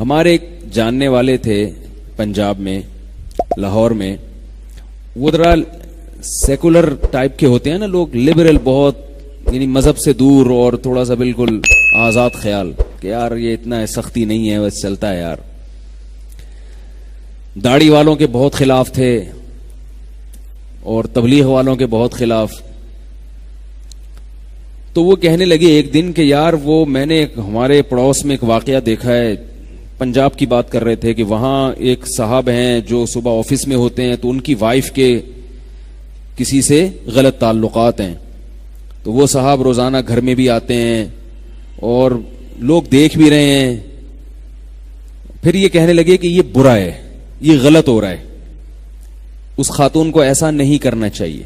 ہمارے ایک جاننے والے تھے پنجاب میں، لاہور میں، وہ ذرا سیکولر ٹائپ کے ہوتے ہیں نا لوگ، لبرل بہت، یعنی مذہب سے دور اور تھوڑا سا بالکل آزاد خیال کہ یار یہ اتنا سختی نہیں ہے، بس چلتا ہے یار. داڑھی والوں کے بہت خلاف تھے اور تبلیغ والوں کے بہت خلاف. تو وہ کہنے لگے ایک دن کہ یار وہ میں نے ہمارے پڑوس میں ایک واقعہ دیکھا ہے، پنجاب کی بات کر رہے تھے کہ وہاں ایک صاحب ہیں جو صبح آفس میں ہوتے ہیں تو ان کی وائف کے کسی سے غلط تعلقات ہیں، تو وہ صاحب روزانہ گھر میں بھی آتے ہیں اور لوگ دیکھ بھی رہے ہیں. پھر یہ کہنے لگے کہ یہ برا ہے، یہ غلط ہو رہا ہے، اس خاتون کو ایسا نہیں کرنا چاہیے.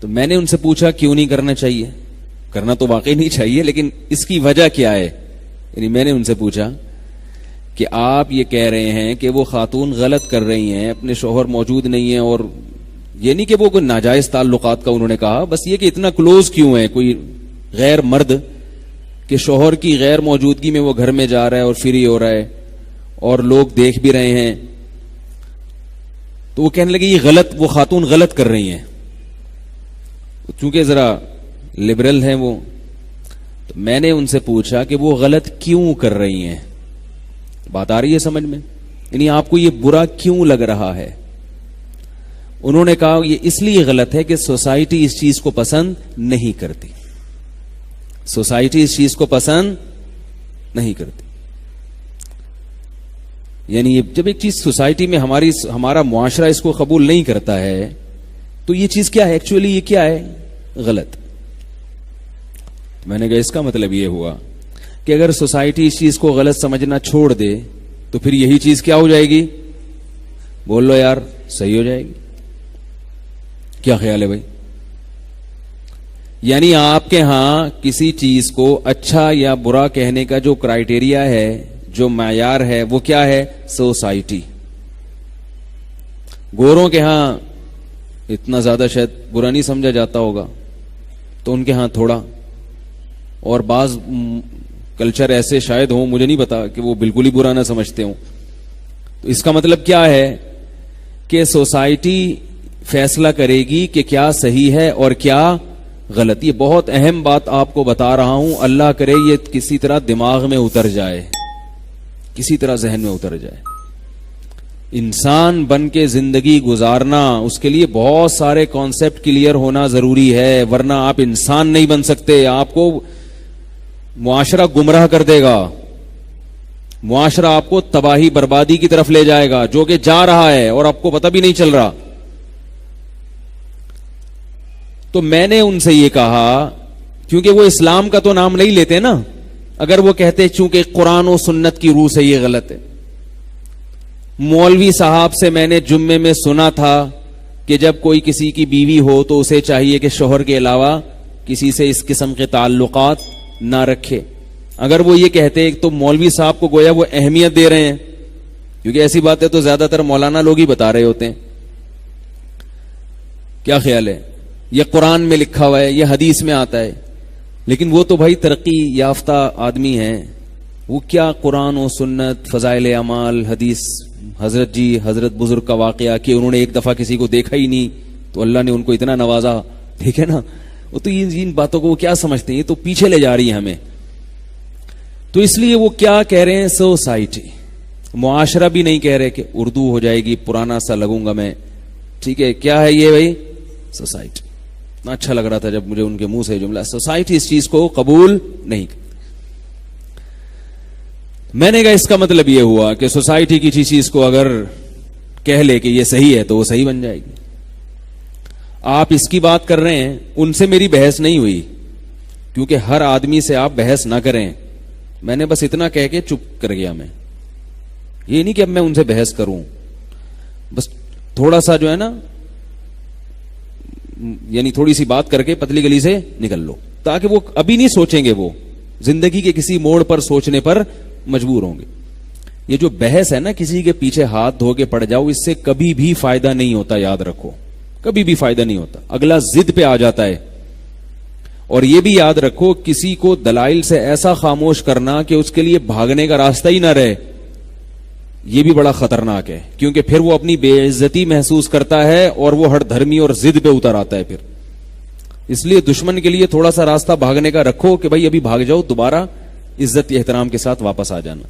تو میں نے ان سے پوچھا کیوں نہیں کرنا چاہیے؟ کرنا تو واقعی نہیں چاہیے، لیکن اس کی وجہ کیا ہے؟ یعنی میں نے ان سے پوچھا کہ آپ یہ کہہ رہے ہیں کہ وہ خاتون غلط کر رہی ہیں، اپنے شوہر موجود نہیں ہیں، اور یہ نہیں کہ وہ کوئی ناجائز تعلقات کا انہوں نے کہا، بس یہ کہ اتنا کلوز کیوں ہے کوئی غیر مرد کہ شوہر کی غیر موجودگی میں وہ گھر میں جا رہا ہے اور فری ہو رہا ہے اور لوگ دیکھ بھی رہے ہیں. تو وہ کہنے لگے یہ غلط، وہ خاتون غلط کر رہی ہیں. چونکہ ذرا لبرل ہیں وہ، تو میں نے ان سے پوچھا کہ وہ غلط کیوں کر رہی ہیں. بات آ رہی ہے سمجھ میں؟ یعنی آپ کو یہ برا کیوں لگ رہا ہے؟ انہوں نے کہا یہ اس لیے غلط ہے کہ سوسائٹی اس چیز کو پسند نہیں کرتی. سوسائٹی اس چیز کو پسند نہیں کرتی. یعنی جب ایک چیز سوسائٹی میں ہمارا معاشرہ اس کو قبول نہیں کرتا ہے تو یہ چیز کیا ہے ایکچولی؟ یہ کیا ہے؟ غلط. میں نے کہا اس کا مطلب یہ ہوا کہ اگر سوسائٹی اس چیز کو غلط سمجھنا چھوڑ دے تو پھر یہی چیز کیا ہو جائے گی؟ بول لو یار، صحیح ہو جائے گی. کیا خیال ہے بھائی؟ یعنی آپ کے ہاں کسی چیز کو اچھا یا برا کہنے کا جو کرائیٹیریا ہے، جو معیار ہے، وہ کیا ہے؟ سوسائٹی. گوروں کے ہاں اتنا زیادہ شاید برا نہیں سمجھا جاتا ہوگا، تو ان کے ہاں تھوڑا، اور بعض کلچر ایسے شاید ہوں، مجھے نہیں پتا، کہ وہ بالکل ہی برا نہ سمجھتے ہوں. تو اس کا مطلب کیا ہے کہ سوسائٹی فیصلہ کرے گی کہ کیا صحیح ہے اور کیا غلط. یہ بہت اہم بات آپ کو بتا رہا ہوں، اللہ کرے یہ کسی طرح دماغ میں اتر جائے، کسی طرح ذہن میں اتر جائے. انسان بن کے زندگی گزارنا، اس کے لیے بہت سارے کانسیپٹ کلیئر ہونا ضروری ہے، ورنہ آپ انسان نہیں بن سکتے. آپ کو معاشرہ گمراہ کر دے گا، معاشرہ آپ کو تباہی بربادی کی طرف لے جائے گا، جو کہ جا رہا ہے اور آپ کو پتہ بھی نہیں چل رہا. تو میں نے ان سے یہ کہا، کیونکہ وہ اسلام کا تو نام نہیں لیتے نا، اگر وہ کہتے چونکہ قرآن و سنت کی روح سے یہ غلط ہے. مولوی صاحب سے میں نے جمعے میں سنا تھا کہ جب کوئی کسی کی بیوی ہو تو اسے چاہیے کہ شوہر کے علاوہ کسی سے اس قسم کے تعلقات نہ رکھے. اگر وہ یہ کہتے تو مولوی صاحب کو گویا وہ اہمیت دے رہے ہیں، کیونکہ ایسی باتیں تو زیادہ تر مولانا لوگ ہی بتا رہے ہوتے ہیں. کیا خیال ہے؟ یہ قرآن میں لکھا ہوا ہے، یہ حدیث میں آتا ہے، لیکن وہ تو بھائی ترقی یافتہ آدمی ہیں، وہ کیا قرآن و سنت، فضائل اعمال، حدیث، حضرت بزرگ کا واقعہ کہ انہوں نے ایک دفعہ کسی کو دیکھا ہی نہیں تو اللہ نے ان کو اتنا نوازا. ٹھیک ہے نا؟ وہ تو ان باتوں کو وہ کیا سمجھتے ہیں، یہ تو پیچھے لے جا رہی ہیں ہمیں. تو اس لیے وہ کیا کہہ رہے ہیں؟ سوسائٹی. معاشرہ بھی نہیں کہہ رہے کہ اردو ہو جائے گی، پرانا سا لگوں گا میں. ٹھیک ہے، کیا ہے یہ بھائی؟ سوسائٹی. اچھا لگ رہا تھا جب مجھے ان کے منہ سے جملہ، سوسائٹی اس چیز کو قبول نہیں کرتی. میں نے کہا اس کا مطلب یہ ہوا کہ سوسائٹی کی چیز کو اگر کہہ لے کہ یہ صحیح ہے تو وہ صحیح بن جائے گی. آپ اس کی بات کر رہے ہیں، ان سے میری بحث نہیں ہوئی، کیونکہ ہر آدمی سے آپ بحث نہ کریں. میں نے بس اتنا کہہ کے چپ کر گیا. میں یہ نہیں کہ اب میں ان سے بحث کروں، بس تھوڑا سا جو ہے نا، یعنی تھوڑی سی بات کر کے پتلی گلی سے نکل لو، تاکہ وہ ابھی نہیں سوچیں گے، وہ زندگی کے کسی موڑ پر سوچنے پر مجبور ہوں گے. یہ جو بحث ہے نا، کسی کے پیچھے ہاتھ دھو کے پڑ جاؤ، اس سے کبھی بھی فائدہ نہیں ہوتا. یاد رکھو، کبھی بھی فائدہ نہیں ہوتا. اگلا ضد پہ آ جاتا ہے اور یہ بھی یاد رکھو کسی کو دلائل سے ایسا خاموش کرنا کہ اس کے لیے بھاگنے کا راستہ ہی نہ رہے، یہ بھی بڑا خطرناک ہے، کیونکہ پھر وہ اپنی بے عزتی محسوس کرتا ہے اور وہ ہر دھرمی اور ضد پہ اتر آتا ہے پھر. اس لیے دشمن کے لیے تھوڑا سا راستہ بھاگنے کا رکھو کہ بھائی ابھی بھاگ جاؤ، دوبارہ عزت احترام کے ساتھ واپس آ جانا.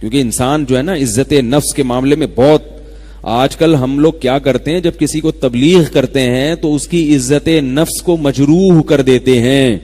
کیونکہ انسان جو ہے نا عزت نفس کے معاملے میں بہت، آج کل ہم لوگ کیا کرتے ہیں، جب کسی کو تبلیغ کرتے ہیں تو اس کی عزت نفس کو مجروح کر دیتے ہیں.